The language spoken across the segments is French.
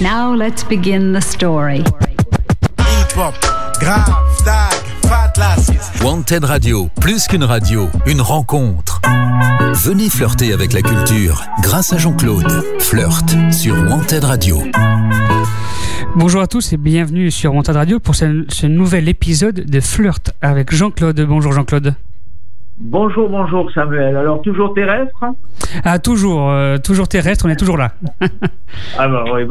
Now let's begin the story. Hip-hop, grave, tag, fat lasses. Wanted Radio, plus qu'une radio, une rencontre. Venez flirter avec la culture grâce à Jean-Claude. Flirt sur Wanted Radio. Bonjour à tous et bienvenue sur Wanted Radio pour ce nouvel épisode de Flirt avec Jean-Claude. Bonjour Jean-Claude. Bonjour Samuel. Alors toujours terrestre? Ah toujours terrestre, on est toujours là. Ah bah oui,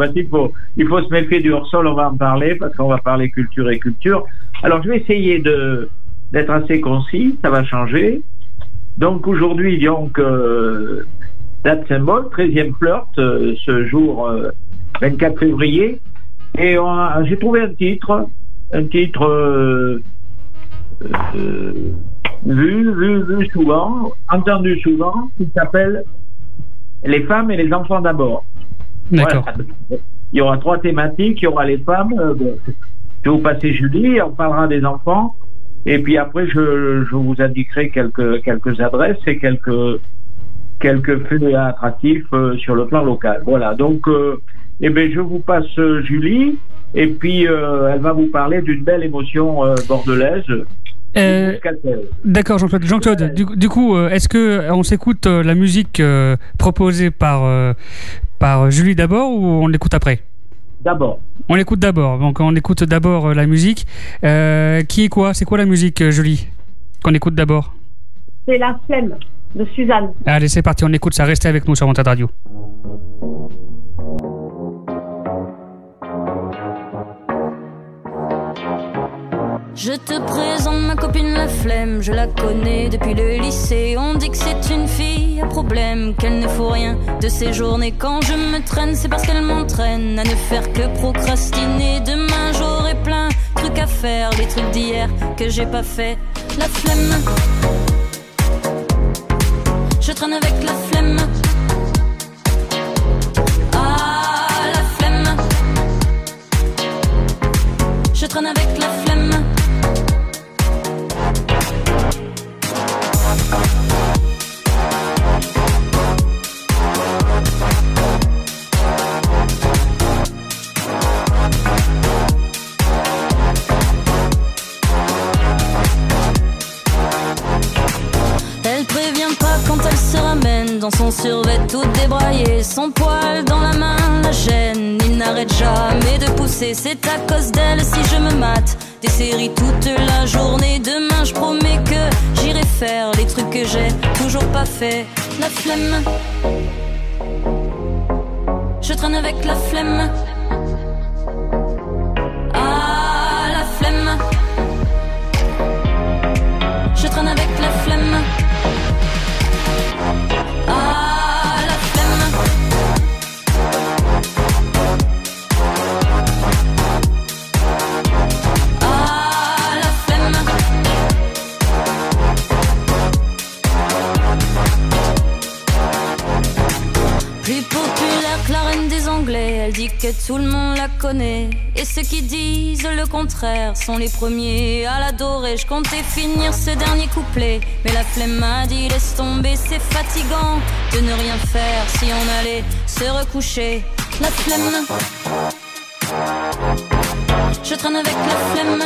il faut se méfier du hors-sol, on va en parler parce qu'on va parler culture et culture. Alors je vais essayer d'être assez concis, ça va changer. Donc aujourd'hui, date symbole, 13e flirt, ce jour 24 février. Et j'ai trouvé un titre vu souvent, entendu souvent, qui s'appelle Les femmes et les enfants d'abord. D'accord. Voilà. Il y aura 3 thématiques, il y aura les femmes, je vais vous passer Julie, on parlera des enfants, et puis après je vous indiquerai quelques adresses et quelques faits attractifs sur le plan local. Voilà, donc je vous passe Julie, et puis elle va vous parler d'une belle émotion bordelaise. D'accord Jean-Claude, du coup est-ce que on s'écoute la musique proposée par Julie d'abord ou on l'écoute après? D'abord. On l'écoute d'abord, donc on écoute d'abord la musique. C'est quoi la musique Julie qu'on écoute d'abord? C'est La Flemme de Suzanne. Allez c'est parti, on écoute ça, restez avec nous sur Wanted Radio. Je te présente ma copine La Flemme, je la connais depuis le lycée. On dit que c'est une fille à problème, qu'elle ne faut rien de ses journées. Quand je me traîne, c'est parce qu'elle m'entraîne à ne faire que procrastiner. Demain j'aurai plein de trucs à faire, les trucs d'hier que j'ai pas fait. La flemme, je traîne avec la flemme. Ah, la flemme, je traîne avec la flemme. Elle prévient pas quand elle se ramène dans son survêt tout débraillé, son poil dans la main la gêne. Il n'arrête jamais de pousser, c'est à cause d'elle si je me mate des séries toute la journée. Demain je promets que j'irai faire les trucs que j'ai toujours pas fait. La flemme, je traîne avec la flemme. Ah, la flemme, je traîne avec la flemme. Ah, la flemme, ah, la flemme. Plus populaire que la reine des Anglais, elle dit que tout le monde la connaît. Et ceux qui disent le contraire sont les premiers à l'adorer. Je comptais finir ce dernier couplet, mais la flemme m'a dit laisse tomber, c'est fatigant de ne rien faire si on allait se recoucher. La flemme, je traîne avec la flemme.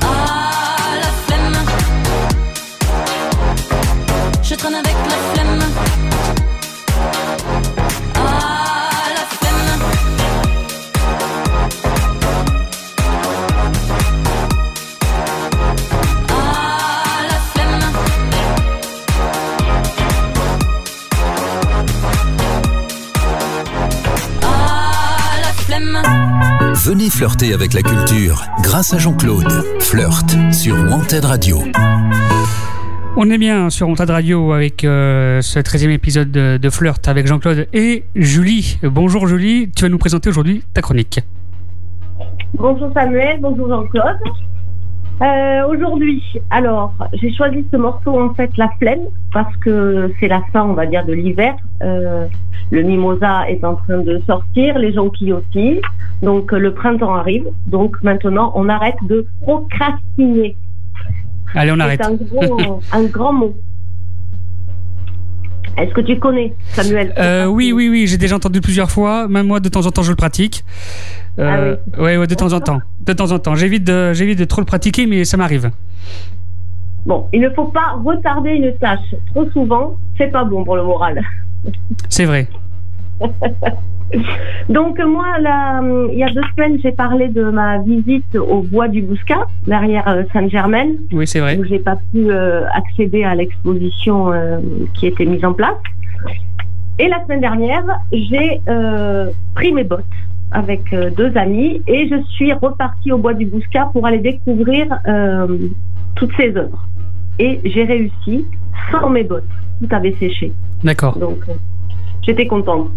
Ah, la flemme, je traîne avec la flemme. Ah, la flemme, ah, la flemme. Ah, la flemme. Venez flirter avec la culture grâce à Jean-Claude. Flirt sur Wanted Radio. On est bien sur Wanted Radio avec ce 13e épisode de Flirt avec Jean-Claude et Julie. Bonjour Julie, tu vas nous présenter aujourd'hui ta chronique. Bonjour Samuel, bonjour Jean-Claude. Aujourd'hui, alors, j'ai choisi ce morceau en fait, La Flemme, parce que c'est la fin, on va dire, de l'hiver. Le mimosa est en train de sortir, les jonquilles aussi. Donc le printemps arrive. Donc maintenant, on arrête de procrastiner. Allez, on arrête. C'est un grand mot. Est-ce que tu connais, Samuel? Oui, j'ai déjà entendu plusieurs fois. Même moi, de temps en temps, je le pratique. Ouais, de temps en temps. De temps en temps. J'évite de trop le pratiquer, mais ça m'arrive. Bon, il ne faut pas retarder une tâche trop souvent. C'est pas bon pour le moral. C'est vrai. Donc moi, il y a 2 semaines, j'ai parlé de ma visite au bois du Bouscat, derrière Sainte-Germaine. Oui, c'est vrai. Où j'ai pas pu accéder à l'exposition qui était mise en place. Et la semaine dernière, j'ai pris mes bottes avec 2 amis et je suis repartie au bois du Bouscat pour aller découvrir toutes ces œuvres. Et j'ai réussi sans mes bottes. Tout avait séché. D'accord. Donc j'étais contente.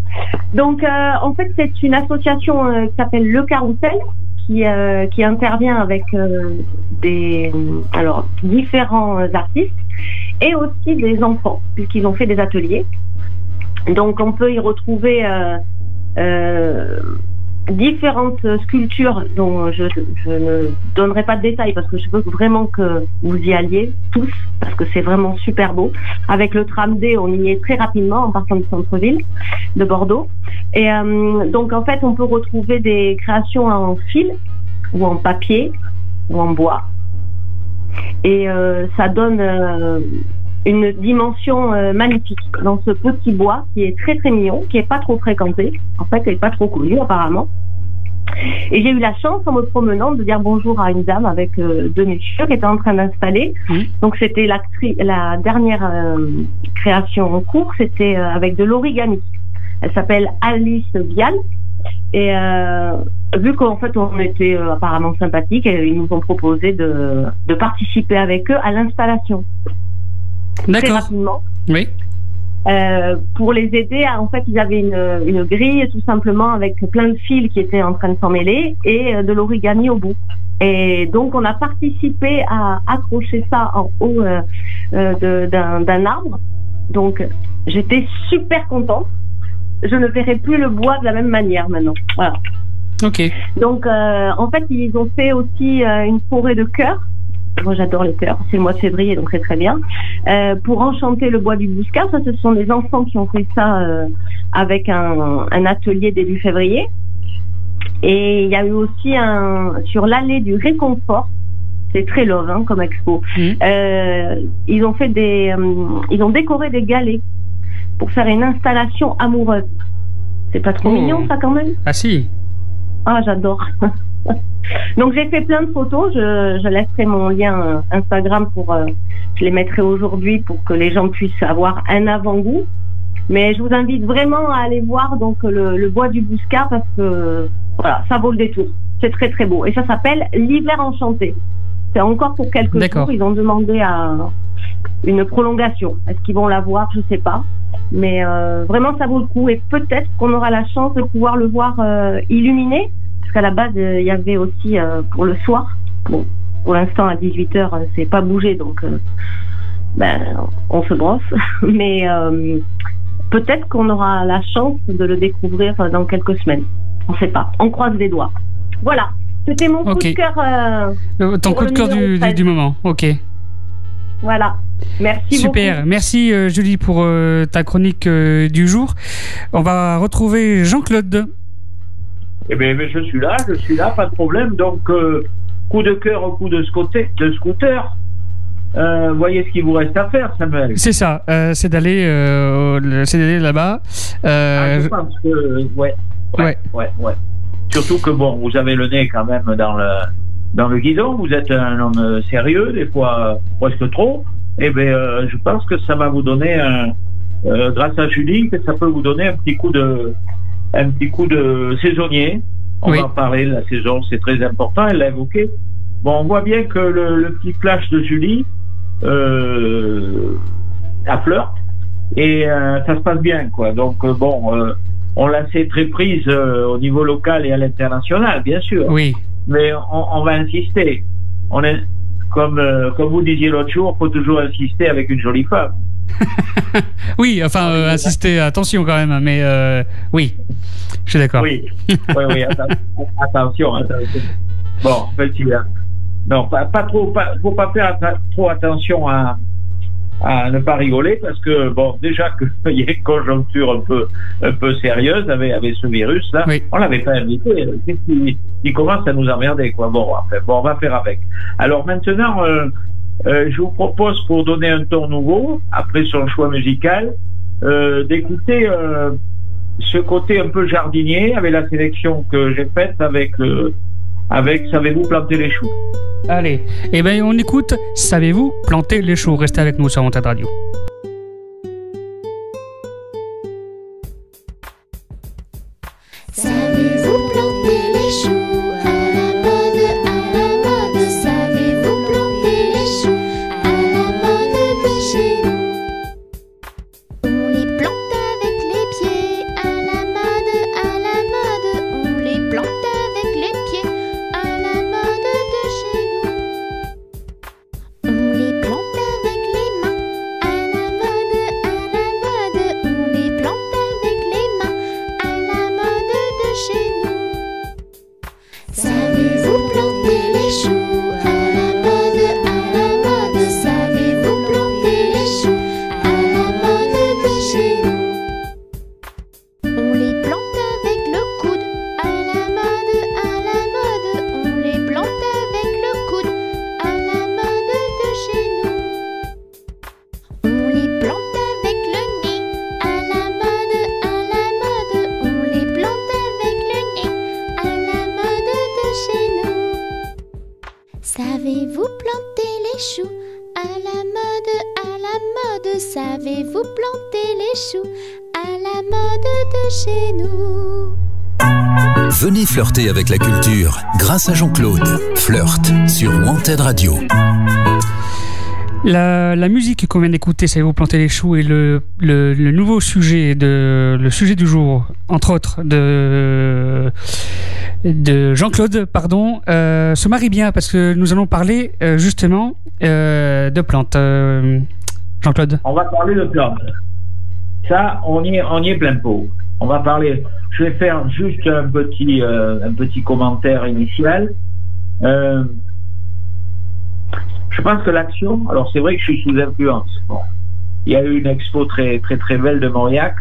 Donc, en fait, c'est une association qui s'appelle Le Carrousel, qui intervient avec différents artistes et aussi des enfants, puisqu'ils ont fait des ateliers. Donc, on peut y retrouver différentes sculptures dont je ne donnerai pas de détails parce que je veux vraiment que vous y alliez tous parce que c'est vraiment super beau. Avec le tram D, on y est très rapidement en partant du centre-ville de Bordeaux. Et donc en fait, on peut retrouver des créations en fil ou en papier ou en bois. Et ça donne une dimension magnifique dans ce petit bois qui est très très mignon, qui est pas trop fréquenté, en fait, qui est pas trop connu apparemment. Et j'ai eu la chance en me promenant de dire bonjour à une dame avec 2 messieurs qui étaient en train d'installer. Donc c'était la dernière création en cours, c'était avec de l'origami. Elle s'appelle Alice Vial. Et vu qu'en fait on était apparemment sympathiques, ils nous ont proposé de participer avec eux à l'installation. D'accord. Très rapidement. Oui. Pour les aider, en fait, ils avaient une grille tout simplement avec plein de fils qui étaient en train de s'en mêler et de l'origami au bout. Et donc, on a participé à accrocher ça en haut d'un arbre. Donc, j'étais super contente. Je ne verrai plus le bois de la même manière maintenant. Voilà. Ok. Donc, en fait, ils ont fait aussi une forêt de cœurs. Moi, j'adore les cœurs. C'est le mois de février, donc c'est très bien. Pour enchanter le bois du Bouscat, ça, ce sont des enfants qui ont fait ça avec un atelier début février. Et il y a eu aussi sur l'allée du réconfort. C'est très love, hein, comme expo. Ils ont fait ils ont décoré des galets pour faire une installation amoureuse. C'est pas trop mignon, ça, quand même? Ah si. Ah, j'adore. Donc j'ai fait plein de photos, je laisserai mon lien Instagram je les mettrai aujourd'hui pour que les gens puissent avoir un avant-goût. Mais je vous invite vraiment à aller voir donc le bois du Bouscat parce que voilà, ça vaut le détour. C'est très très beau et ça s'appelle l'hiver enchanté. C'est encore pour quelques jours, ils ont demandé une prolongation. Est-ce qu'ils vont l'avoir? Je sais pas. Mais vraiment ça vaut le coup et peut-être qu'on aura la chance de pouvoir le voir illuminé. Parce qu'à la base, il y avait aussi pour le soir. Bon, pour l'instant, à 18h, c'est pas bougé, donc on se brosse. Mais peut-être qu'on aura la chance de le découvrir dans quelques semaines. On sait pas. On croise les doigts. Voilà. C'était mon coup de cœur. Ton coup de cœur du moment. Ok. Voilà. Merci Super. beaucoup. Merci Julie pour ta chronique du jour. On va retrouver Jean-Claude. Eh bien, je suis là, pas de problème. Donc, coup de cœur au coup de scooter. Voyez ce qu'il vous reste à faire, Samuel. C'est ça, c'est d'aller là-bas. Je pense que, ouais. Surtout que, bon, vous avez le nez quand même dans le guidon, vous êtes un homme sérieux, des fois presque trop. Eh bien, je pense que ça va vous donner, grâce à Julie, que ça peut vous donner un petit coup de saisonnier. On va en parler, la saison, c'est très important, elle l'a évoqué. Bon, on voit bien que le petit flash de Julie à Flirt, et ça se passe bien, quoi. Donc, on l'a assez très prise au niveau local et à l'international, bien sûr. Oui. Mais on va insister. On est, comme vous disiez l'autre jour, il faut toujours insister avec une jolie femme. Oui, enfin, insister, attention quand même, mais oui, je suis d'accord. Oui, attention. Bon, en fait, non, pas trop, faut pas faire trop attention à à ne pas rigoler parce que bon, déjà qu'il y a une conjoncture un peu sérieuse avec ce virus là, oui. On l'avait pas invité. Il commence à nous emmerder quoi. Bon, on va faire avec. Alors maintenant, je vous propose pour donner un ton nouveau après son choix musical, d'écouter ce côté un peu jardinier avec la sélection que j'ai faite avec Savez-vous planter les choux. Allez, eh ben on écoute Savez-vous planter les choux. Restez avec nous sur Montade Radio. Savez-vous planter les choux à la mode, savez-vous planter les choux à la mode de chez nous? On les plante avec les pieds à la mode, on les plante avec les pieds à la mode de chez nous. On les plante avec les mains à la mode, on les plante avec les mains à la mode de chez nous. Savez-vous planter les choux à la mode, savez-vous planter les choux à la mode de chez nous? On les plante avec le coude à la mode, on les plante avec le coude à la mode de chez nous. On les plante avec le nez à la mode, on les plante avec le nez à la mode de chez nous. Savez-vous planter les choux à la mode, savez-vous planter les choux à la mode de chez nous? Venez flirter avec la culture grâce à Jean-Claude. Flirt sur Wanted Radio. La musique qu'on vient d'écouter, Savez-vous planter les choux, et le nouveau sujet, le sujet du jour, entre autres, de Jean-Claude, pardon, se marie bien parce que nous allons parler justement de plantes. Jean-Claude. On va parler de plantes. Ça, on y est plein pot. On va parler. Je vais faire juste un petit commentaire initial. Je pense que l'action. Alors c'est vrai que je suis sous influence. Bon, il y a eu une expo très très très belle de Mauriac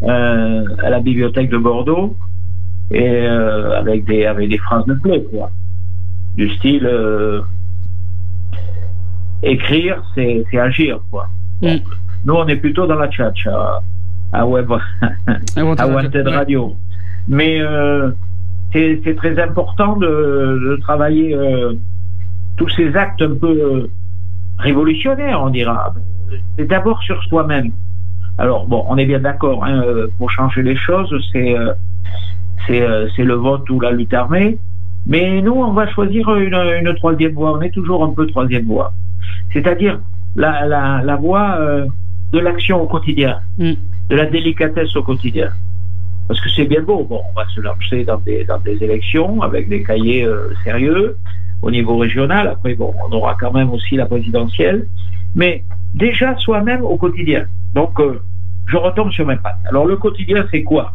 à la bibliothèque de Bordeaux et avec des phrases de play, quoi. Du style écrire, c'est agir, quoi. Donc, nous, on est plutôt dans la tchatch à Wanted Radio. Mais c'est très important de travailler tous ces actes un peu révolutionnaires, on dira. C'est d'abord sur soi-même. Alors, bon, on est bien d'accord, hein, pour changer les choses, c'est le vote ou la lutte armée. Mais nous, on va choisir une troisième voie. On est toujours un peu troisième voie. C'est-à-dire la voie de l'action au quotidien, de la délicatesse au quotidien. Parce que c'est bien beau. Bon, on va se lancer dans des élections avec des cahiers sérieux au niveau régional. Après, bon, on aura quand même aussi la présidentielle. Mais déjà soi-même au quotidien. Donc, je retombe sur mes pattes. Alors, le quotidien, c'est quoi?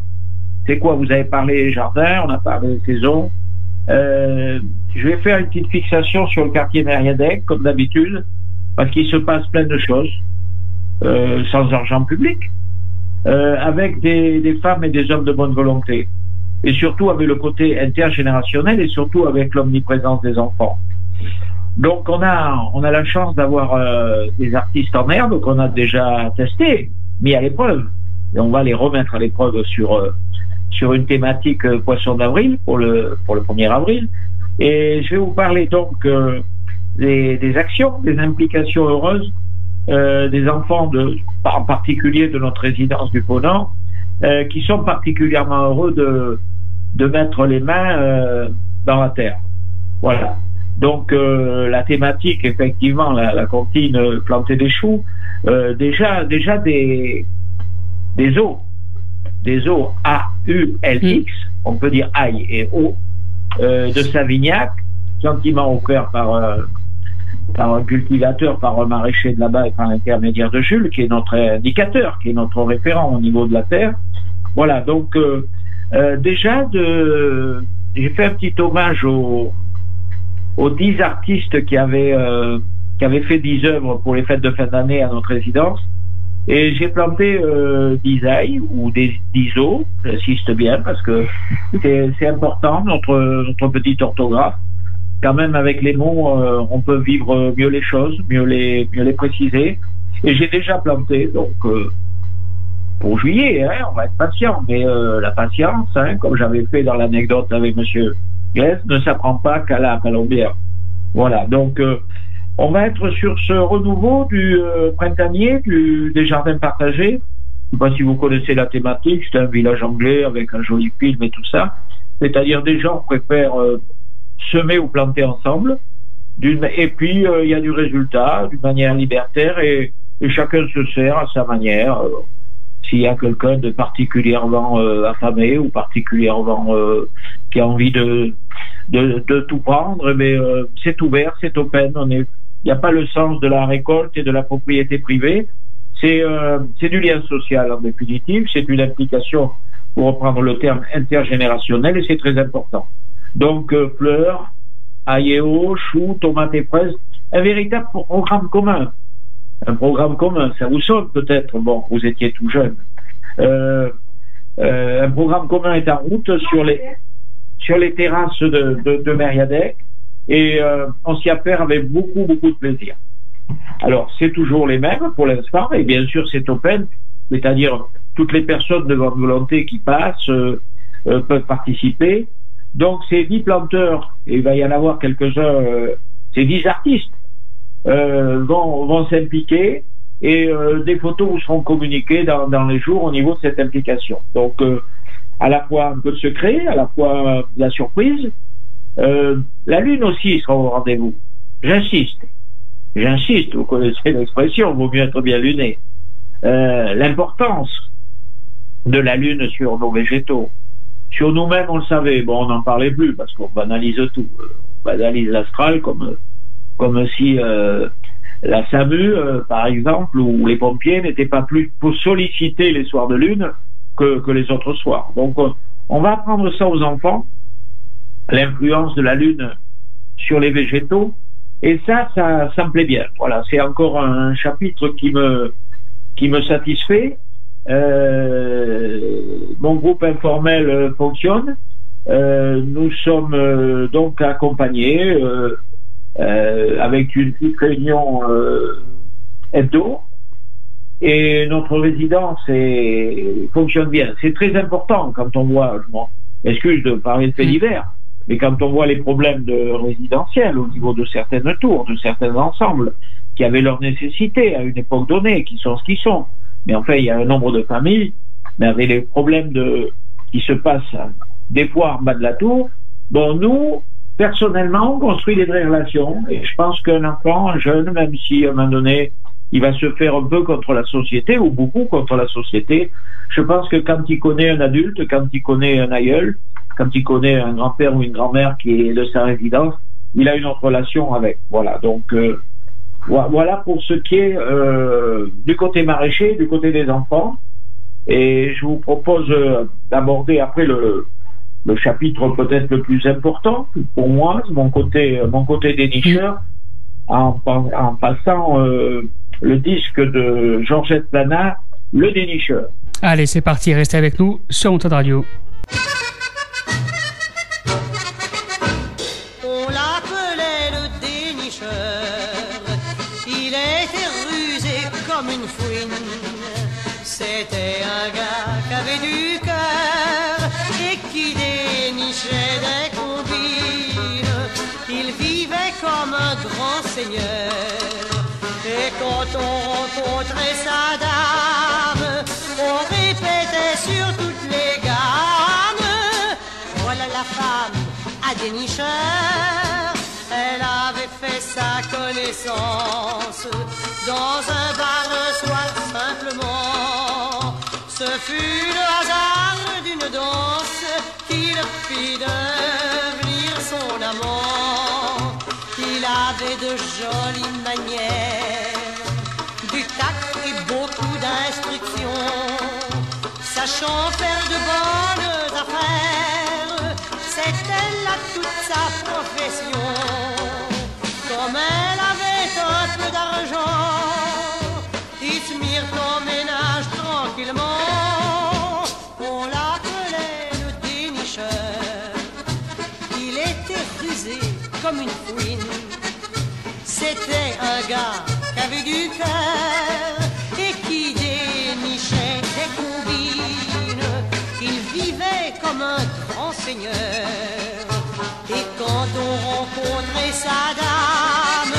C'est quoi? Vous avez parlé jardin, on a parlé saison. Je vais faire une petite fixation sur le quartier Mériadec, comme d'habitude, parce qu'il se passe plein de choses, sans argent public, avec des femmes et des hommes de bonne volonté, et surtout avec le côté intergénérationnel, et surtout avec l'omniprésence des enfants. Donc on a la chance d'avoir des artistes en herbe qu'on a déjà testés, mis à l'épreuve, et on va les remettre à l'épreuve sur une thématique poisson d'avril pour le 1er avril. Et je vais vous parler donc des actions, des implications heureuses des enfants, en particulier de notre résidence du Pôle Nord, qui sont particulièrement heureux de mettre les mains dans la terre. Voilà. Donc la thématique, effectivement, la comptine planter des choux, déjà des eaux AULX, on peut dire ail et eau, de Savignac, gentiment offert par un cultivateur, par un maraîcher de là-bas et par l'intermédiaire de Jules, qui est notre indicateur, qui est notre référent au niveau de la terre. Voilà, donc déjà j'ai fait un petit hommage aux 10 artistes qui avaient qui avait fait 10 œuvres pour les fêtes de fin d'année à notre résidence. Et j'ai planté 10 ailles ou des 10 os, j'insiste bien, parce que c'est important, notre petite orthographe. Quand même, avec les mots, on peut vivre mieux les choses, mieux les préciser. Et j'ai déjà planté, donc pour juillet, hein, on va être patient. Mais la patience, hein, comme j'avais fait dans l'anecdote avec Monsieur Glaise, ne s'apprend pas qu'à la palombière. Voilà, donc on va être sur ce renouveau du printanier, des jardins partagés. Je ne sais pas si vous connaissez la thématique, c'est un village anglais avec un joli film et tout ça. C'est-à-dire des gens préfèrent semer ou planter ensemble. Et puis il y a du résultat, d'une manière libertaire, et chacun se sert à sa manière. S'il y a quelqu'un de particulièrement affamé ou particulièrement qui a envie de tout prendre, mais c'est ouvert, c'est open. Il n'y a pas le sens de la récolte et de la propriété privée. C'est du lien social en définitive. C'est une implication, pour reprendre le terme, intergénérationnel, et c'est très important. Donc fleurs, aïéo, choux, tomates et fraises, un véritable programme commun. Un programme commun, ça vous sonne peut-être, bon, vous étiez tout jeune. Un programme commun est en route sur les terrasses de Mériadec, et on s'y affaire avec beaucoup de plaisir. Alors, c'est toujours les mêmes pour l'instant, et bien sûr c'est open, c'est-à-dire toutes les personnes de bonne volonté qui passent peuvent participer. Donc ces 10 planteurs, et il va y en avoir quelques-uns, ces 10 artistes vont s'impliquer, et des photos vous seront communiquées dans les jours au niveau de cette implication. Donc à la fois un peu de secret, à la fois de la surprise. La lune aussi sera au rendez-vous. J'insiste, vous connaissez l'expression, vaut mieux être bien luné. L'importance de la lune sur nos végétaux. Sur nous-mêmes, on le savait. Bon, on n'en parlait plus parce qu'on banalise tout. On banalise l'astral comme si la SAMU, par exemple, ou les pompiers n'étaient pas plus pour solliciter les soirs de lune que les autres soirs. Donc, on va apprendre ça aux enfants, l'influence de la lune sur les végétaux. Et ça me plaît bien. Voilà, c'est encore un chapitre qui me satisfait. Mon groupe informel fonctionne. Nous sommes donc accompagnés avec une petite réunion hebdo, et notre résidence fonctionne bien. C'est très important quand on voit, je m'excuse de parler de faits divers, mais quand on voit les problèmes de résidentiel au niveau de certaines tours, de certains ensembles qui avaient leur nécessité à une époque donnée, qui sont ce qu'ils sont. Mais enfin, il y a un nombre de familles, mais avec les problèmes qui se passent des fois en bas de la tour. Bon, nous, personnellement, on construit des vraies relations, et je pense qu'un enfant, un jeune, même si à un moment donné, il va se faire un peu contre la société, ou beaucoup contre la société, je pense que quand il connaît un adulte, quand il connaît un aïeul, quand il connaît un grand-père ou une grand-mère qui est de sa résidence, il a une autre relation avec. Voilà, donc voilà pour ce qui est du côté maraîcher, du côté des enfants. Et je vous propose d'aborder après le chapitre peut-être le plus important pour moi, mon côté dénicheur, en passant le disque de Georgette Plana, Le Dénicheur. Allez, c'est parti, restez avec nous sur Montagne Radio. On l'appelait le dénicheur, il était rusé comme une fouine. C'était un gars qui avait du cœur et qui dénichait des combines. Il vivait comme un grand seigneur, et quand on rencontrait sa dame, on répétait sur toutes les gammes: voilà la femme à dénicheur. Elle avait fait sa connaissance dans un bar un soir simplement. Ce fut le hasard d'une danse qui le fit devenir son amant. Il avait de jolies manières, du tact et beaucoup d'instruction, sachant faire de bonnes affaires. C'était là toute sa profession. Comme elle avait un comme une fouine. C'était un gars qui avait du cœur et qui dénichait des combines. Il vivait comme un grand seigneur. Et quand on rencontrait sa dame,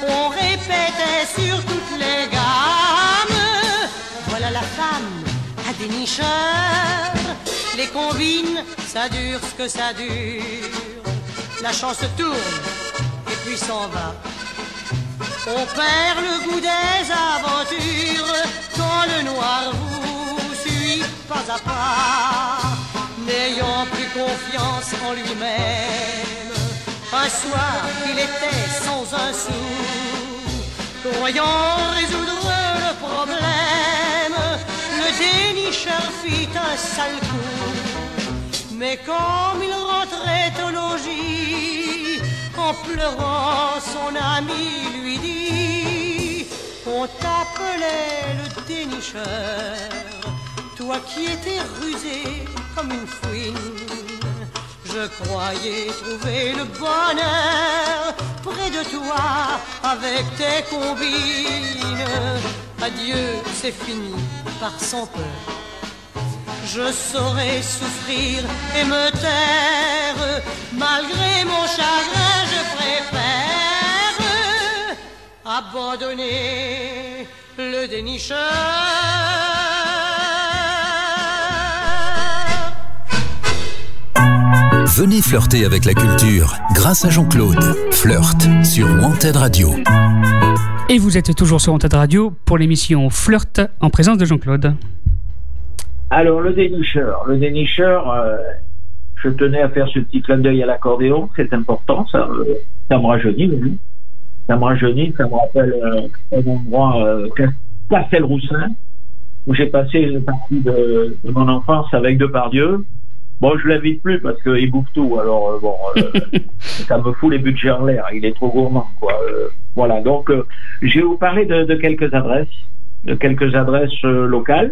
on répétait sur toutes les gammes. Voilà la femme à dénicheur. Les combines, ça dure ce que ça dure. La chance tourne et puis s'en va. On perd le goût des aventures quand le noir vous suit pas à pas. N'ayant plus confiance en lui-même, un soir il était sans un sou, croyant résoudre le problème, le dénicheur fit un sale coup. Mais comme il rentrait au logis, en pleurant son ami lui dit: on t'appelait le dénicheur, toi qui étais rusé comme une fouine. Je croyais trouver le bonheur près de toi avec tes combines. Adieu, c'est fini par son peur. Je saurais souffrir et me taire. Malgré mon chagrin, je préfère abandonner le dénicheur. Venez flirter avec la culture grâce à Jean-Claude. Flirt sur Wanted Radio. Et vous êtes toujours sur Wanted Radio pour l'émission Flirt en présence de Jean-Claude. Alors, le dénicheur, je tenais à faire ce petit clin d'œil à l'accordéon, c'est important, ça me rajeunit, oui. Ça me rajeunit, ça me rappelle un endroit, Castelroussin, où j'ai passé une partie de mon enfance avec Depardieu. Bon, je l'invite plus parce qu'il bouffe tout, alors ça me fout les budgets en l'air, il est trop gourmand, quoi. Voilà, donc je vais vous parler de quelques adresses locales.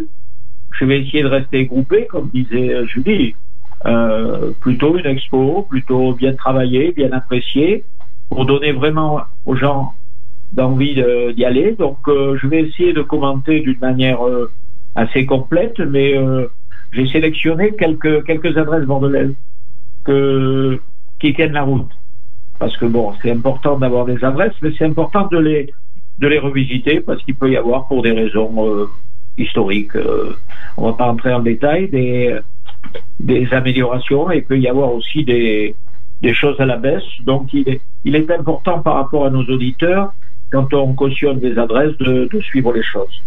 Je vais essayer de rester groupé, comme disait Julie. Plutôt une expo, plutôt bien travaillée, bien appréciée, pour donner vraiment aux gens d'envie d'y aller. Donc, je vais essayer de commenter d'une manière assez complète, mais j'ai sélectionné quelques adresses bordelaises qui tiennent la route. Parce que bon, c'est important d'avoir des adresses, mais c'est important de les revisiter, parce qu'il peut y avoir, pour des raisons historiques, on va pas entrer en détail, des améliorations, et il peut y avoir aussi des choses à la baisse. Donc il est important par rapport à nos auditeurs, quand on cautionne des adresses, de suivre les choses.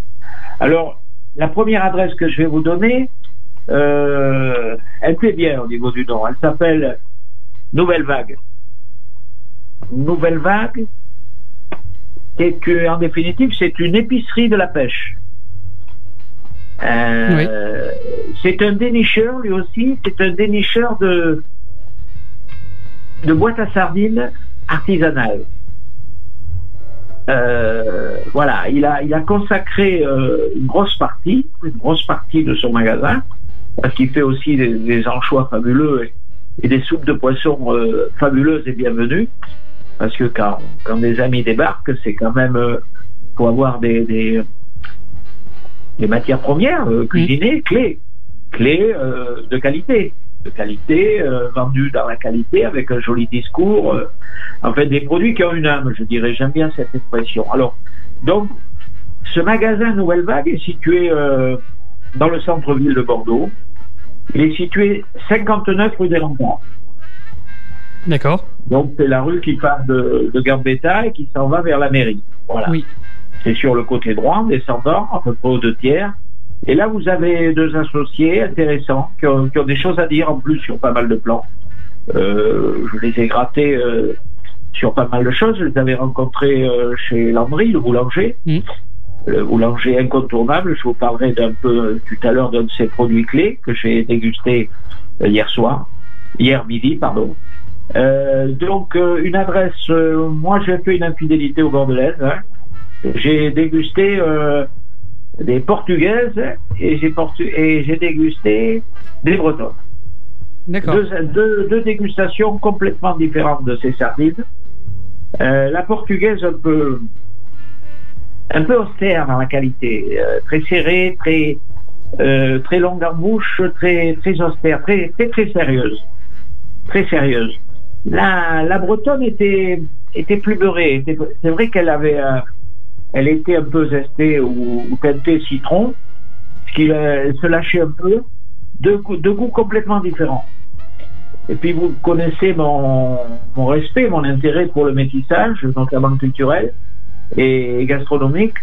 Alors, la première adresse que je vais vous donner, elle plaît bien au niveau du nom. Elle s'appelle Nouvelle Vague. Nouvelle Vague, en définitive, c'est une épicerie de la pêche. Oui. C'est un dénicheur, lui aussi. C'est un dénicheur de boîtes à sardines artisanales. Voilà, il a consacré une grosse partie de son magasin, parce qu'il fait aussi des anchois fabuleux et des soupes de poissons fabuleuses et bienvenues. Parce que quand des amis débarquent, c'est quand même pour avoir des matières premières cuisinées clés de qualité, vendues dans la qualité, avec un joli discours, en fait des produits qui ont une âme, je dirais. J'aime bien cette expression. Alors, donc, ce magasin Nouvelle Vague est situé dans le centre-ville de Bordeaux. Il est situé 59 rue des Remparts. D'accord. Donc c'est la rue qui part de Gambetta et qui s'en va vers la mairie. Voilà. Oui. C'est sur le côté droit, descendant, à peu près aux 2 tiers. Et là, vous avez 2 associés intéressants qui ont des choses à dire en plus sur pas mal de plans. Je les ai grattés sur pas mal de choses. Je les avais rencontrés chez Landry, le boulanger. Le boulanger incontournable. Je vous parlerai tout à l'heure d'un de ses produits clés que j'ai dégusté hier midi, pardon. Donc une adresse, moi j'ai fait une infidélité aux Bordelaises, hein. J'ai dégusté des Portugaises et j'ai dégusté des Bretonnes. D'accord. Deux dégustations complètement différentes de ces sardines. La portugaise un peu austère dans la qualité, très serrée, très longue en bouche, très austère, très sérieuse, très sérieuse. La bretonne était plus beurrée. C'est vrai qu'elle avait, elle était un peu zestée ou teintée citron, ce qui se lâchait un peu, deux goûts complètement différents. Et puis vous connaissez mon respect, mon intérêt pour le métissage, notamment culturel et gastronomique.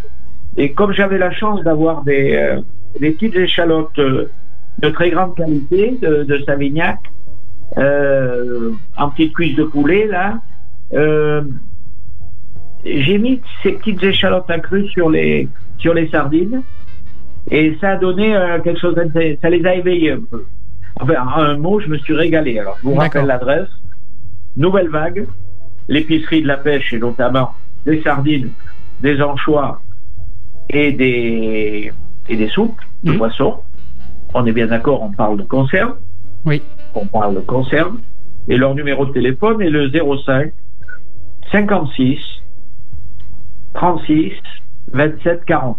Et comme j'avais la chance d'avoir des petites échalotes de très grande qualité de Savignac, en petite cuisse de poulet là, j'ai mis ces petites échalotes accrues sur les sardines et ça a donné quelque chose, ça les a éveillés un peu. Enfin, en un mot, je me suis régalé. Alors, je vous rappelle l'adresse. Nouvelle Vague, l'épicerie de la pêche et notamment des sardines, des anchois et des soupes de poisson. On est bien d'accord, on parle de conserve. Oui. On parle de conserve. Et leur numéro de téléphone est le 05 56 36 27 40.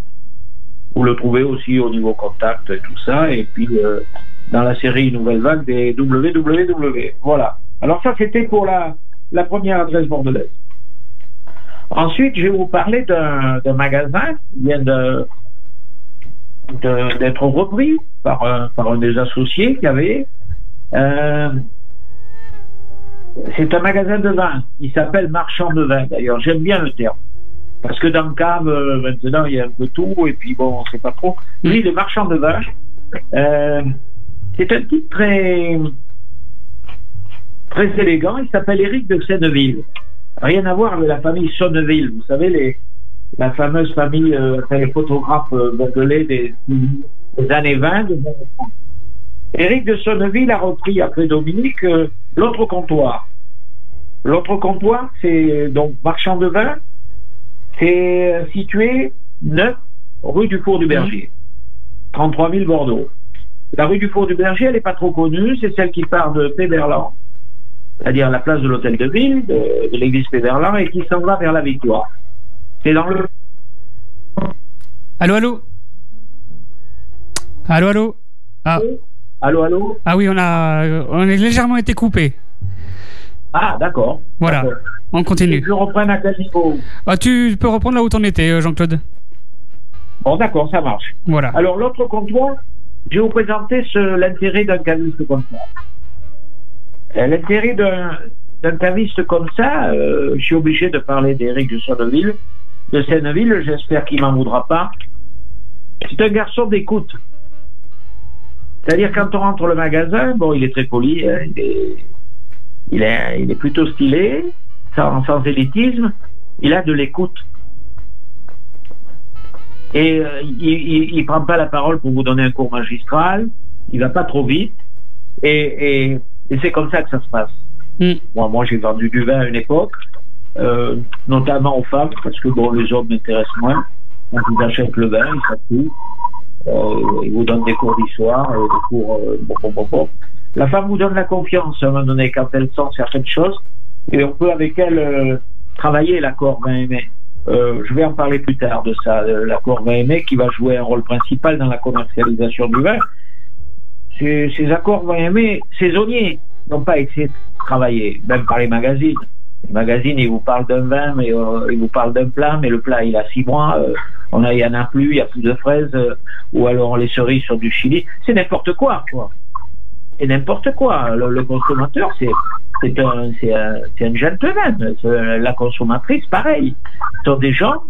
Vous le trouvez aussi au niveau contact et tout ça. Et puis, dans la série Nouvelle Vague des www. Voilà. Alors ça, c'était pour la première adresse bordelaise. Ensuite, je vais vous parler d'un magasin qui vient d'être repris par un des associés qu'il y avait. C'est un magasin de vin. Il s'appelle Marchand de vin. D'ailleurs, j'aime bien le terme. Parce que dans le cave, maintenant, il y a un peu tout. Et puis, bon, on ne sait pas trop. Lui, le Marchand de vin... c'est un type très élégant. Il s'appelle Éric de Senneville. Rien à voir avec la famille Sonneville. Vous savez, la fameuse famille, les photographes bordelais des années 20, des années 30. Éric de Sonneville a repris après Dominique l'autre comptoir. L'autre comptoir, c'est donc Marchand de vin. C'est situé 9 rue du Four du Berger. 33 000 Bordeaux. La rue du Four du Berger, elle n'est pas trop connue, c'est celle qui part de Péberlan, c'est-à-dire la place de l'hôtel de ville, de l'église Péberlan, et qui s'en va vers la Victoire. C'est dans le... Allô, allô? Allô, allô? Ah. Allô, allô? Ah oui, on a légèrement été coupé. Ah, d'accord. Voilà, d'accord. On continue. Je reprends à quel niveau? Ah, tu peux reprendre là où t'en étais, Jean-Claude. Bon, d'accord, ça marche. Voilà. Alors, l'autre comptoir, je vais vous présenter l'intérêt d'un caviste comme ça. L'intérêt d'un caviste comme ça, je suis obligé de parler d'Éric de Senneville. J'espère qu'il m'en voudra pas. C'est un garçon d'écoute. C'est-à-dire, quand on rentre au magasin, bon, il est très poli, il est plutôt stylé, sans élitisme, il a de l'écoute. Et il prend pas la parole pour vous donner un cours magistral, il va pas trop vite, et c'est comme ça que ça se passe. Moi j'ai vendu du vin à une époque, notamment aux femmes, parce que bon, les hommes m'intéressent moins. On vous achète le vin, ils s'appuient, ils vous donnent des cours d'histoire, des cours... La femme vous donne la confiance à un moment donné quand elle sent certaines choses, et on peut avec elle travailler l'accord vin aimé. Je vais en parler plus tard de ça, l'accord vin aimé qui va jouer un rôle principal dans la commercialisation du vin. Ces accords vin aimé saisonniers n'ont pas été travaillés, même par les magazines. Les magazines, ils vous parlent d'un vin, mais ils vous parlent d'un plat, mais le plat, il a 6 mois, il y en a plus, il y a plus de fraises, ou alors les cerises sur du Chili. C'est n'importe quoi, quoi. C'est n'importe quoi. Le consommateur, c'est un gentleman. La consommatrice, pareil. Ce sont des gens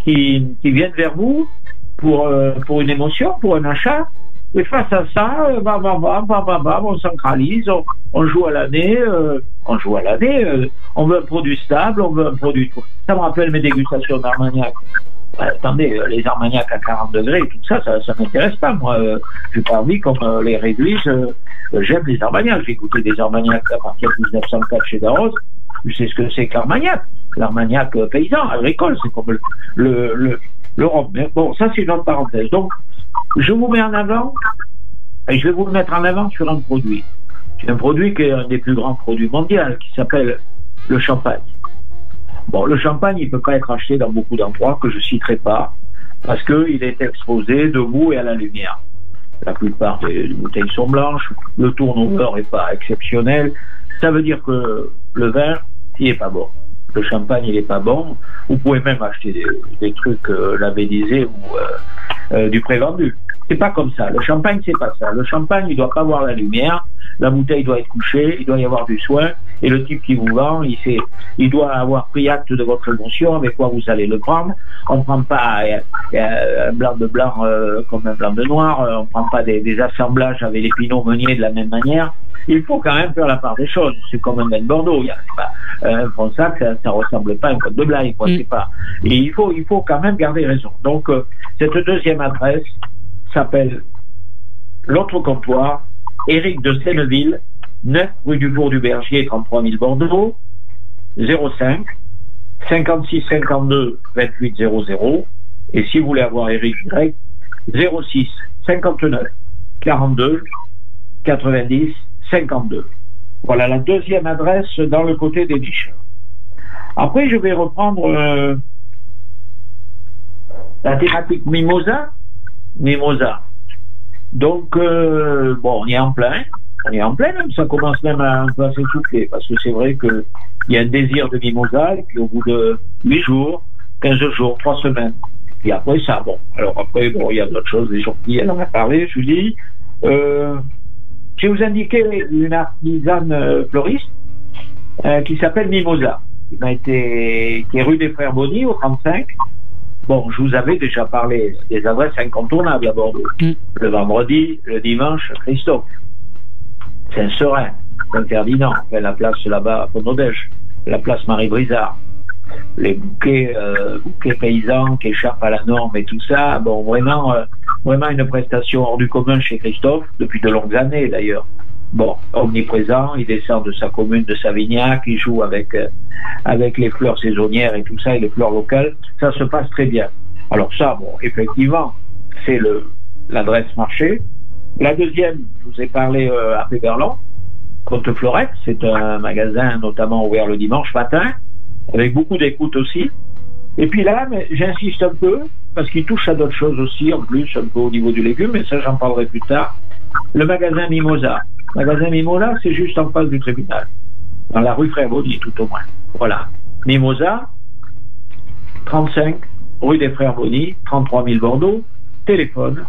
qui viennent vers vous pour une émotion, pour un achat. Et face à ça, on centralise, on joue à l'année, on veut un produit stable, on veut un produit... Ça me rappelle mes dégustations d'Armagnac. Attendez, les Armagnac à 40 degrés, tout ça m'intéresse pas, moi. J'ai pas envie qu'on les réduise. J'aime les Armagnac. J'ai goûté des Armagnac à partir de 1904 chez Darros. Je sais ce que c'est que l'Armagnac. L'Armagnac paysan, agricole, c'est comme le rhum. Mais bon, ça c'est une autre parenthèse. Donc, je vous mets en avant, et je vais vous le mettre en avant sur un produit. C'est un produit qui est un des plus grands produits mondiaux, qui s'appelle le champagne. Bon, le champagne, il ne peut pas être acheté dans beaucoup d'endroits que je ne citerai pas, parce qu'il est exposé debout et à la lumière. La plupart des bouteilles sont blanches, le turnover n'est pas exceptionnel. Ça veut dire que le vin, il n'est pas bon. Le champagne, il n'est pas bon. Vous pouvez même acheter des trucs labellisés ou du prévendu. C'est pas comme ça. Le champagne, c'est pas ça. Le champagne, il doit pas voir la lumière. La bouteille doit être couchée. Il doit y avoir du soin. Et le type qui vous vend, il doit avoir pris acte de votre émotion, avec quoi vous allez le prendre. On ne prend pas un blanc de blanc comme un blanc de noir. On ne prend pas des assemblages avec les pinots meuniers de la même manière. Il faut quand même faire la part des choses. C'est comme un vin de Bordeaux. Un Fronsac, ça ressemble pas à un Côte de Blaye, quoi. C'est pas. Et il faut quand même garder raison. Donc, cette deuxième adresse s'appelle l'autre comptoir, Éric de Senneville, 9 rue du Bourg du Bergier, 33 000 Bordeaux, 05 56 52 28 00. Et si vous voulez avoir Éric direct, 06 59 42 90 52. Voilà la deuxième adresse dans le côté des Biches. Après, je vais reprendre la thématique Mimosa. Donc, bon, on y est en plein. Même ça commence même un peu à s'essouffler, parce que c'est vrai qu'il y a un désir de Mimosa, et puis au bout de 8 jours, 15 jours, 3 semaines. Et après ça, bon. Alors après, bon, il y a d'autres choses, les sorties, elle en a parlé, Julie. Je vais vous indiquer une artisane fleuriste qui s'appelle Mimosa, qui est rue des Frères Bonny, au 35. Bon, je vous avais déjà parlé des adresses incontournables à Bordeaux. Le vendredi, le dimanche, Christophe. Saint-Seurin, Saint-Ferdinand, la place là-bas à Pont-Odège, la place Marie-Brizard. Les bouquets paysans qui échappent à la norme et tout ça. Bon, vraiment une prestation hors du commun chez Christophe, depuis de longues années d'ailleurs. Bon, omniprésent, il descend de sa commune de Savignac, il joue avec les fleurs saisonnières et tout ça, et les fleurs locales, ça se passe très bien. Alors ça, bon, effectivement, c'est l'adresse marché. La deuxième, je vous ai parlé à Péberlan, Côte-Florette, c'est un magasin notamment ouvert le dimanche matin, avec beaucoup d'écoute aussi. Et puis là, j'insiste un peu, parce qu'il touche à d'autres choses aussi, en plus, un peu au niveau du légume, mais ça j'en parlerai plus tard. Le magasin Mimosa. Le magasin Mimosa, c'est juste en face du tribunal, dans la rue Frère Bonny, tout au moins. Voilà. Mimosa, 35, rue des Frères Bonny, 33 000 Bordeaux, téléphone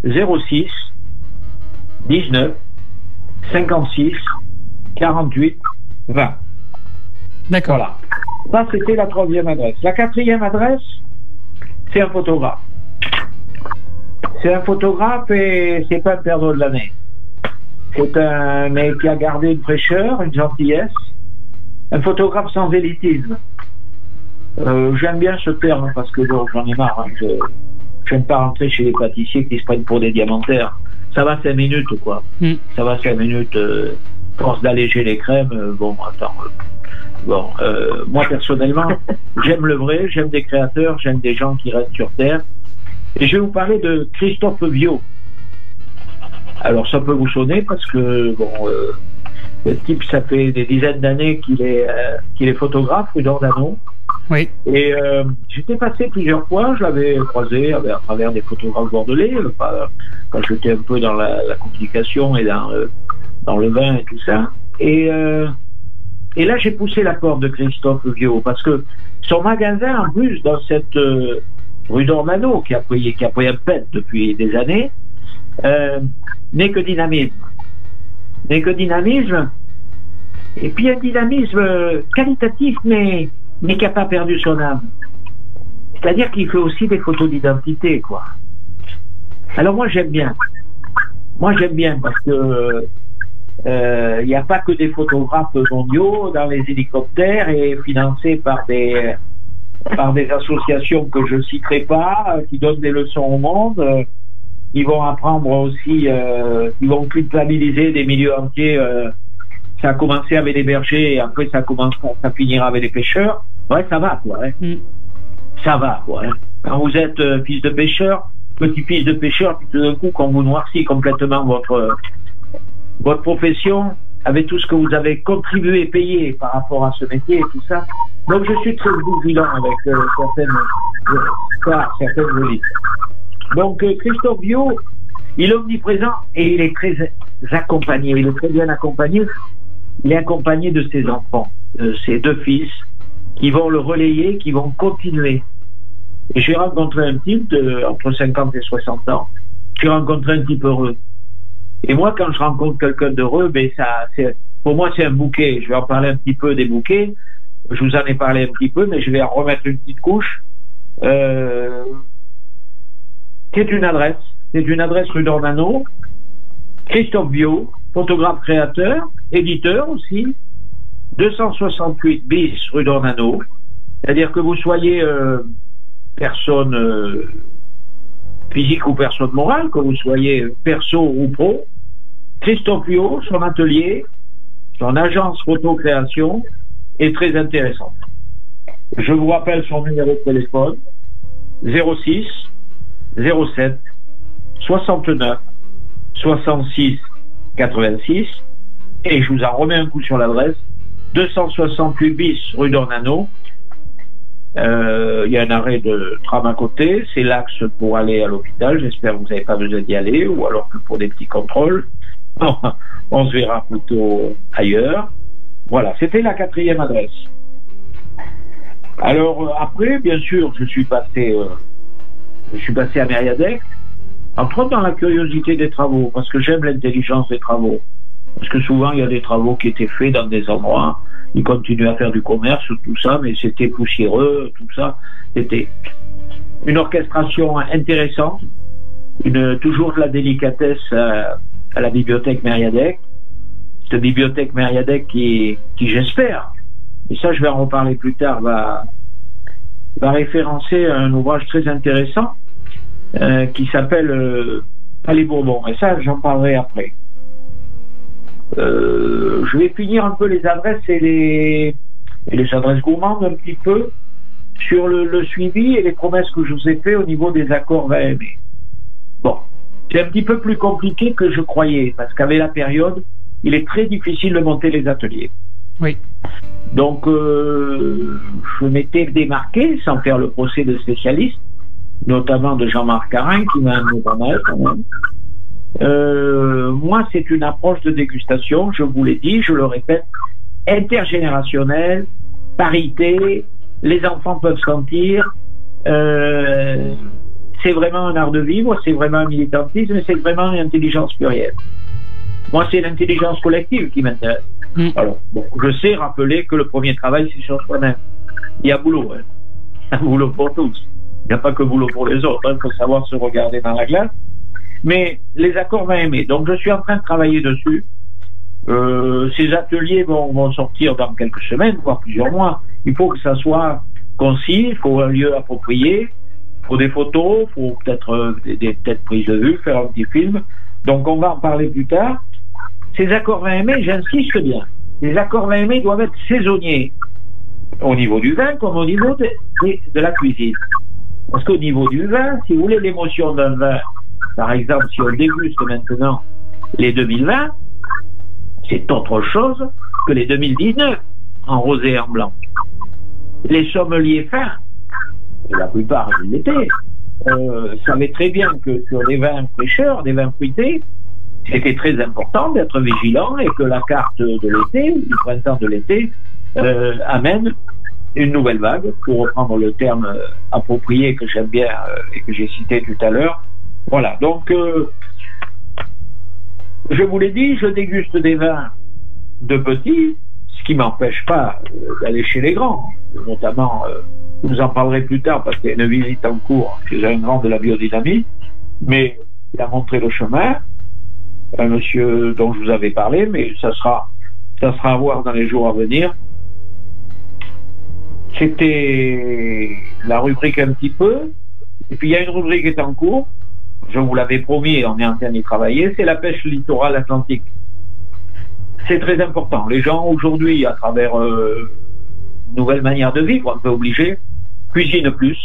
06 19 56 48 20. D'accord. Voilà. Ça, c'était la troisième adresse. La quatrième adresse, c'est un photographe. C'est un photographe et c'est pas un perdreau de l'année. C'est un mec qui a gardé une fraîcheur, une gentillesse. Un photographe sans élitisme. J'aime bien ce terme parce que j'en ai marre. Hein. Je n'aime pas rentrer chez les pâtissiers qui se prennent pour des diamantaires. Ça va 5 minutes, quoi. Ça va 5 minutes. Force d'alléger les crèmes. Bon, attends. Moi, personnellement, j'aime le vrai, j'aime des créateurs, j'aime des gens qui restent sur Terre. Et je vais vous parler de Christophe Viau. Alors, ça peut vous sonner parce que, le type, ça fait des dizaines d'années qu'il est photographe, rue d'Ornano. Oui. Et j'étais passé plusieurs fois, je l'avais croisé à travers des photographes bordelais, quand j'étais un peu dans la communication et dans le vin et tout ça. Et là, j'ai poussé la porte de Christophe Viau, parce que son magasin, en plus, dans cette rue d'Ornano, qui a pris un pet depuis des années, n'est que dynamisme. Et puis un dynamisme qualitatif, mais qui n'a pas perdu son âme. C'est-à-dire qu'il fait aussi des photos d'identité, quoi. Alors moi, j'aime bien. Parce que il n'y a pas que des photographes mondiaux dans les hélicoptères et financés par des associations que je ne citerai pas, qui donnent des leçons au monde. Ils vont apprendre aussi, ils vont culpabiliser des milieux entiers. Ça a commencé avec les bergers et après ça finira avec les pêcheurs. Ouais, ça va, quoi. Hein. Ça va, quoi. Hein. Quand vous êtes fils de pêcheur, petit-fils de pêcheur, puis tout d'un coup, quand vous noircit complètement votre profession, avec tout ce que vous avez contribué, payé par rapport à ce métier et tout ça. Donc je suis très vigilant avec certaines élites. Donc Christophe Viau, il est omniprésent et il est très accompagné, il est très bien accompagné. Il est accompagné de ses enfants, ses 2 fils, qui vont le relayer, qui vont continuer. Et j'ai rencontré un type entre 50 et 60 ans. J'ai rencontré un type heureux. Et moi, quand je rencontre quelqu'un d'heureux, ben pour moi, c'est un bouquet. Je vais en parler un petit peu des bouquets. Je vous en ai parlé un petit peu, mais je vais en remettre une petite couche. C'est une adresse. C'est une adresse rue d'Ornano. Christophe Viau, photographe créateur, éditeur aussi. 268 bis rue d'Ornano. C'est-à-dire que vous soyez personne physique ou personne morale, que vous soyez perso ou pro. Christophe Viau, son atelier, son agence photo-création est très intéressante. Je vous rappelle son numéro de téléphone 06 07 69 66 86 et je vous en remets un coup sur l'adresse 268 bis rue d'Ornano. Il y a un arrêt de tram à côté, c'est l'axe pour aller à l'hôpital. J'espère que vous n'avez pas besoin d'y aller, ou alors que pour des petits contrôles. On se verra plutôt ailleurs. Voilà, c'était la 4e adresse. Alors après, bien sûr, je suis passé à Mériadec, entre autres dans la curiosité des travaux, parce que j'aime l'intelligence des travaux. Parce que souvent, il y a des travaux qui étaient faits dans des endroits, ils continuent à faire du commerce, tout ça, mais c'était poussiéreux, tout ça. C'était une orchestration intéressante, toujours de la délicatesse à la bibliothèque Mériadec. Cette bibliothèque Mériadec qui j'espère, et ça je vais en reparler plus tard, va référencer un ouvrage très intéressant qui s'appelle Palais Bourbon. Et ça, j'en parlerai après. Je vais finir un peu les adresses et les adresses gourmandes un petit peu sur le suivi et les promesses que je vous ai fait au niveau des accords VAME. Bon, c'est un petit peu plus compliqué que je croyais, parce qu'avec la période, il est très difficile de monter les ateliers. Oui. Donc, je m'étais démarqué, sans faire le procès de spécialistes, notamment de Jean-Marc Carin, qui m'a amené pas mal quand même. Moi, c'est une approche de dégustation, je vous l'ai dit, je le répète, intergénérationnelle, parité, les enfants peuvent sentir, c'est vraiment un art de vivre, c'est vraiment un militantisme, c'est vraiment une intelligence plurielle. Moi, c'est l'intelligence collective qui m'intéresse. Alors, bon, je sais rappeler que le premier travail, c'est sur soi-même. Il y a boulot, hein. Il y a boulot pour tous. Il n'y a pas que boulot pour les autres, il faut savoir se regarder dans la glace. Mais les accords VAME, donc je suis en train de travailler dessus. Ces ateliers vont sortir dans quelques semaines, voire plusieurs mois. Il faut que ça soit concis, il faut un lieu approprié, il faut des photos, il faut peut-être des prises de vue, faire un petit film. Donc on va en parler plus tard. Ces accords VAME, j'insiste bien, les accords VAME doivent être saisonniers, au niveau du vin comme au niveau de la cuisine. Parce qu'au niveau du vin, si vous voulez l'émotion d'un vin, par exemple, si on déguste maintenant les 2020, c'est autre chose que les 2019 en rosé et en blanc. Les sommeliers fins, et la plupart ils l'étaient, savaient très bien que sur les vins fraîcheurs, des vins fruités, c'était très important d'être vigilant et que la carte de l'été, du printemps de l'été, amène une nouvelle vague, pour reprendre le terme approprié que j'aime bien et que j'ai cité tout à l'heure. Voilà, donc je vous l'ai dit, je déguste des vins de petits, ce qui m'empêche pas d'aller chez les grands, notamment, je vous en parlerai plus tard parce qu'il y a une visite en cours chez un grand de la biodynamie, mais il a montré le chemin, un monsieur dont je vous avais parlé, mais ça sera à voir dans les jours à venir. C'était la rubrique un petit peu, et puis il y a une rubrique qui est en cours, je vous l'avais promis et on est en train d'y travailler, c'est la pêche littorale atlantique. C'est très important. Les gens aujourd'hui, à travers une nouvelle manière de vivre, un peu obligée, cuisinent plus.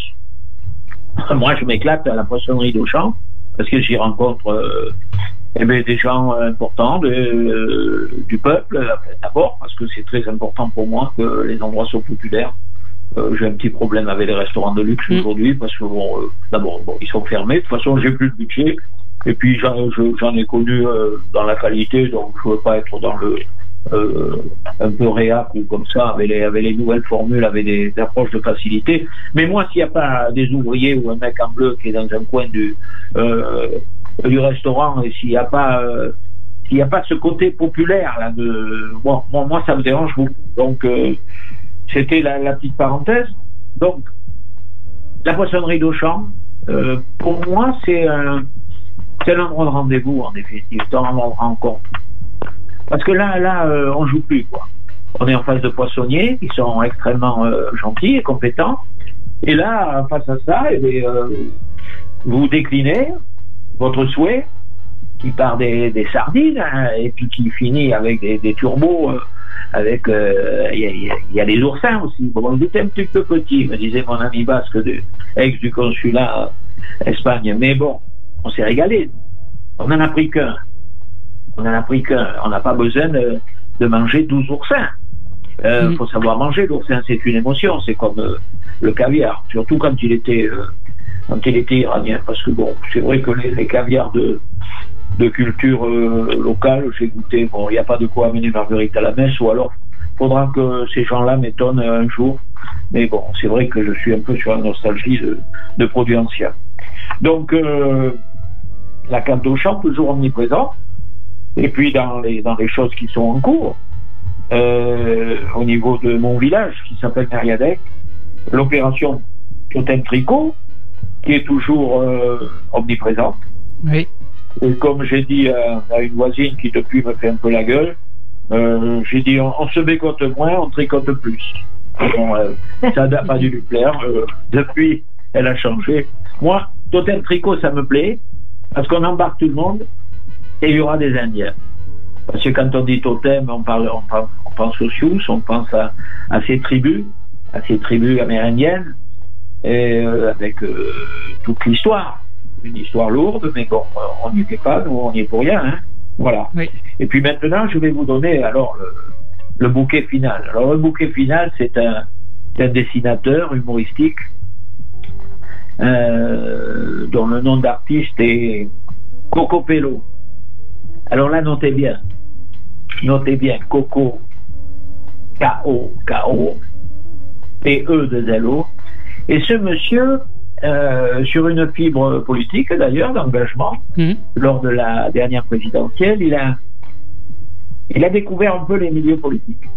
Moi, je m'éclate à la poissonnerie d'Auchan, parce que j'y rencontre des gens importants du peuple, d'abord, parce que c'est très important pour moi que les endroits soient populaires. J'ai un petit problème avec les restaurants de luxe aujourd'hui, parce que d'abord, ils sont fermés. De toute façon, j'ai plus de budget. Et puis, j'en ai connu dans la qualité, donc je veux pas être dans le un peu réac ou comme ça, avec les nouvelles formules, avec des approches de facilité. Mais moi, s'il n'y a pas des ouvriers ou un mec en bleu qui est dans un coin du restaurant, et s'il n'y a pas ce côté populaire là, moi ça me dérange beaucoup. Donc c'était la petite parenthèse. Donc la poissonnerie d'Auchan, pour moi c'est un endroit de rendez-vous en définitive, c'est un endroit de rencontre. Parce que là on joue plus quoi. On est en face de poissonniers qui sont extrêmement gentils et compétents. Et là, face à ça, vous déclinez votre souhait qui part des sardines et puis qui finit avec des turbos. Il y a des oursins aussi. Bon, ils étaient un petit peu petits, me disait mon ami basque ex du consulat Espagne. Mais bon, on s'est régalé. On n'en a pris qu'un. On n'a pas besoin de manger 12 oursins. Faut savoir manger. L'oursin, c'est une émotion. C'est comme le caviar, surtout quand il était iranien. Parce que bon, c'est vrai que les caviars de culture locale, j'ai goûté. Bon, il n'y a pas de quoi amener Marguerite à la messe, ou alors faudra que ces gens-là m'étonnent un jour. Mais bon, c'est vrai que je suis un peu sur la nostalgie de produits anciens. Donc, la cave d'Auchan, toujours omniprésente. Et puis dans les choses qui sont en cours, au niveau de mon village qui s'appelle Mériadec, l'opération Totem Tricot, qui est toujours omniprésente. Oui. Et comme j'ai dit à une voisine qui depuis me fait un peu la gueule, j'ai dit on se bécote moins, on tricote plus. Bon, ça n'a pas dû lui plaire. Depuis, elle a changé. Moi, Totem Tricot, ça me plaît, parce qu'on embarque tout le monde. Et il y aura des Indiens. Parce que quand on dit totem, on pense aux Sioux, on pense à ces tribus amérindiennes, et avec toute l'histoire. Une histoire lourde, mais bon, on n'y était pas, nous on n'y est pour rien. Hein. Voilà. Oui. Et puis maintenant, je vais vous donner alors le bouquet final. Alors le bouquet final, c'est un dessinateur humoristique dont le nom d'artiste est Coco Pello. Alors là, notez bien, Coco, K-O, P-E-2-L-O. Et ce monsieur, sur une fibre politique d'ailleurs, d'engagement, lors de la dernière présidentielle, il a découvert un peu les milieux politiques,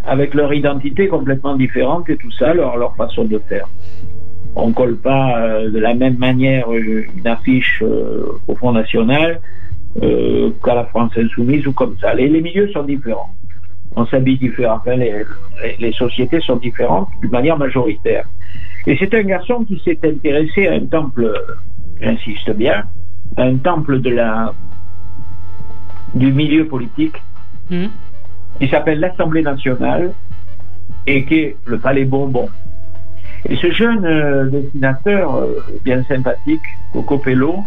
avec leur identité complètement différente et tout ça, leur façon de faire. On ne colle pas de la même manière une affiche au Front National qu'à la France Insoumise ou comme ça. Les milieux sont différents. On s'habille différemment. Enfin, les sociétés sont différentes d'une manière majoritaire. Et c'est un garçon qui s'est intéressé à un temple, j'insiste bien, un temple du milieu politique qui s'appelle l'Assemblée nationale et qui est le Palais Bourbon. Et ce jeune dessinateur bien sympathique, Coco Pello,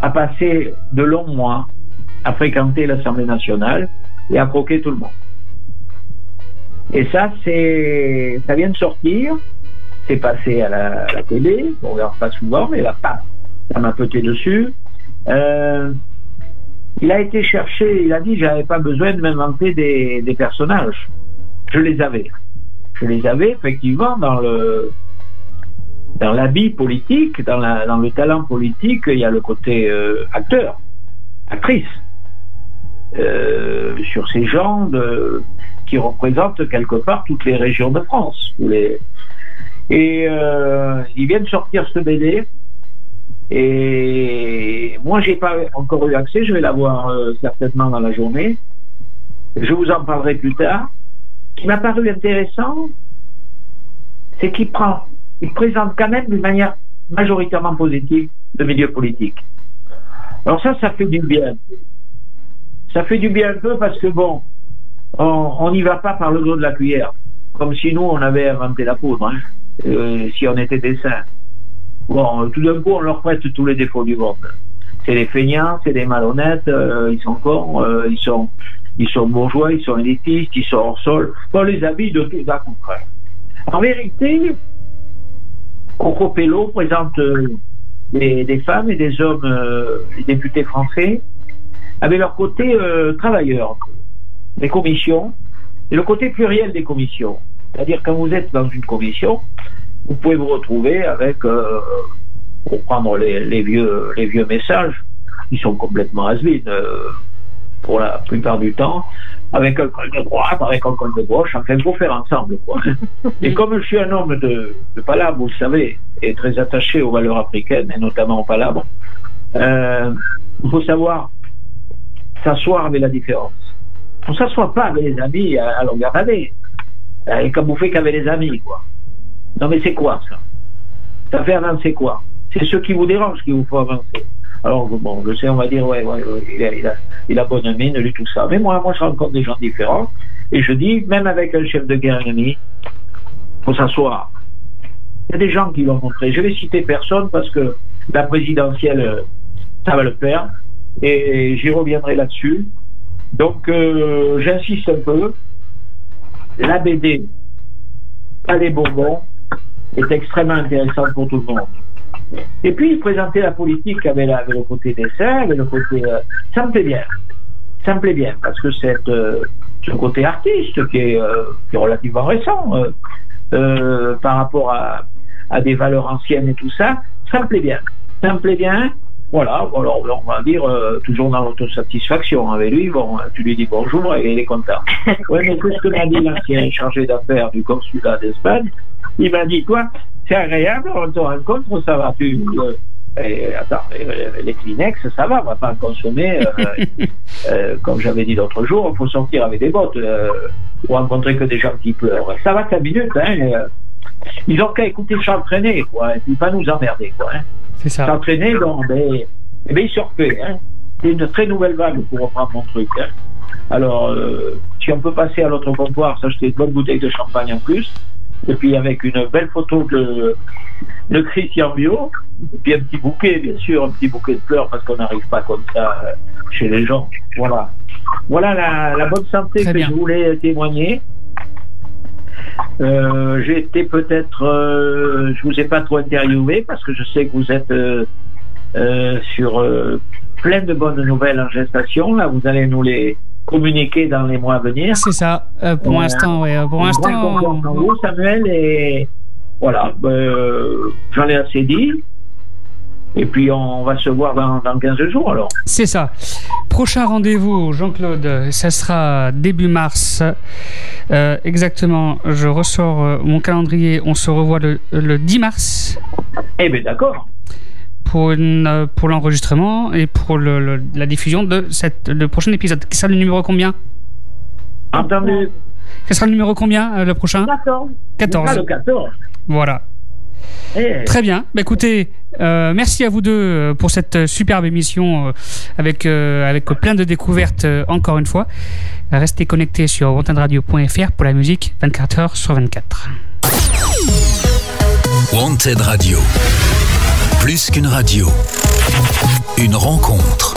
a passé de longs mois à fréquenter l'Assemblée nationale et à croquer tout le monde. Et ça vient de sortir, c'est passé à la télé, on ne regarde pas souvent, mais là, ça m'a pété dessus. Il a été cherché, il a dit, j'avais pas besoin de m'inventer des personnages. Je les avais effectivement dans l'habit politique, dans le talent politique, il y a le côté acteur, actrice, sur ces gens qui représentent quelque part toutes les régions de France. Et il vient de sortir ce BD, et moi j'ai pas encore eu accès, je vais l'avoir certainement dans la journée. Je vous en parlerai plus tard. Ce qui m'a paru intéressant, c'est qu'il présente quand même d'une manière majoritairement positive le milieu politique. Alors ça fait du bien. Ça fait du bien un peu parce que bon, on n'y va pas par le dos de la cuillère, comme si nous on avait inventé la poudre, si on était des saints. Bon, tout d'un coup on leur prête tous les défauts du monde. c'est des feignants, c'est des malhonnêtes, ils sont cons, ils sont bourgeois, ils sont élitistes, ils sont hors sol. On les habille de tout à contraire. En vérité, Ocopello présente des femmes et des hommes, les députés français, avec leur côté travailleur, des commissions, et le côté pluriel des commissions. C'est-à-dire, quand vous êtes dans une commission, vous pouvez vous retrouver avec, pour prendre les vieux messages, qui sont complètement has-been, pour la plupart du temps, avec un col de droite, avec un col de gauche, enfin, il faut faire ensemble, quoi. Et comme je suis un homme de palabre, vous le savez, et très attaché aux valeurs africaines, et notamment au palabre, il faut savoir s'asseoir avec la différence. On ne s'assoit pas avec les amis à longueur d'année, et comme vous faites qu'avec les amis, quoi. Non, mais c'est quoi, ça? Ça fait avancer quoi? C'est ce qui vous dérange qui vous faut avancer. Alors, bon, je sais, on va dire, ouais, il a bonne mine, lui, tout ça. Mais moi, je rencontre des gens différents. Et je dis, même avec un chef de guerre ennemi, il faut s'asseoir. Il y a des gens qui l'ont montré. Je vais citer personne parce que la présidentielle, ça va le faire. Et j'y reviendrai là-dessus. Donc, j'insiste un peu. La BD, pas les bonbons, est extrêmement intéressante pour tout le monde. Et puis, présenter la politique avec le côté dessin, avec le côté... ça me plaît bien. Ça me plaît bien, parce que ce côté artiste qui est relativement récent par rapport à des valeurs anciennes et tout ça, ça me plaît bien. Ça me plaît bien. Voilà, alors on va dire toujours dans l'autosatisfaction. Avec lui, bon, tu lui dis bonjour et il est content. Oui, mais c'est ce que m'a dit l'ancien chargé d'affaires du consulat d'Espagne. Il m'a dit, toi, c'est agréable, on te rencontre, ça va. Attends, les Kleenex, ça va, on va pas en consommer. Comme j'avais dit l'autre jour, il faut sortir avec des bottes ou rencontrer que des gens qui pleurent. Ça va 5 minutes, hein. Ils ont qu'à écouter s'entraîner, quoi, et puis pas nous emmerder, quoi. Hein. C'est ça. S'entraîner, donc, ils surfaient, hein. C'est une très nouvelle vague pour reprendre mon truc, hein. Alors, si on peut passer à l'autre comptoir, s'acheter une bonne bouteille de champagne en plus, et puis avec une belle photo de Christian Bio, et puis un petit bouquet, bien sûr, un petit bouquet de fleurs, parce qu'on n'arrive pas comme ça chez les gens. Voilà. Voilà la bonne santé Très que bien. je voulais témoigner. J'ai été peut-être... je vous ai pas trop interviewé, parce que je sais que vous êtes sur plein de bonnes nouvelles en gestation. Là, vous allez nous les communiquer dans les mois à venir. C'est ça. Pour l'instant, ouais. Pour l'instant, confiance en vous, Samuel, et voilà, j'en ai assez dit. Et puis on va se voir dans 15 jours alors. c'est ça. Prochain rendez-vous, Jean-Claude, ça sera début mars. Exactement, je ressors mon calendrier. On se revoit le 10 mars. Eh bien d'accord. Pour l'enregistrement et pour la diffusion de le prochain épisode. Qui sera le numéro combien? Entendu. Quel sera le numéro combien, le prochain? 14. Ah, le 14. Voilà. Eh. Très bien. Bah, écoutez, merci à vous deux pour cette superbe émission avec plein de découvertes encore une fois. Restez connectés sur wantedradio.fr pour la musique 24h sur 24. Wanted Radio. Plus qu'une radio, une rencontre.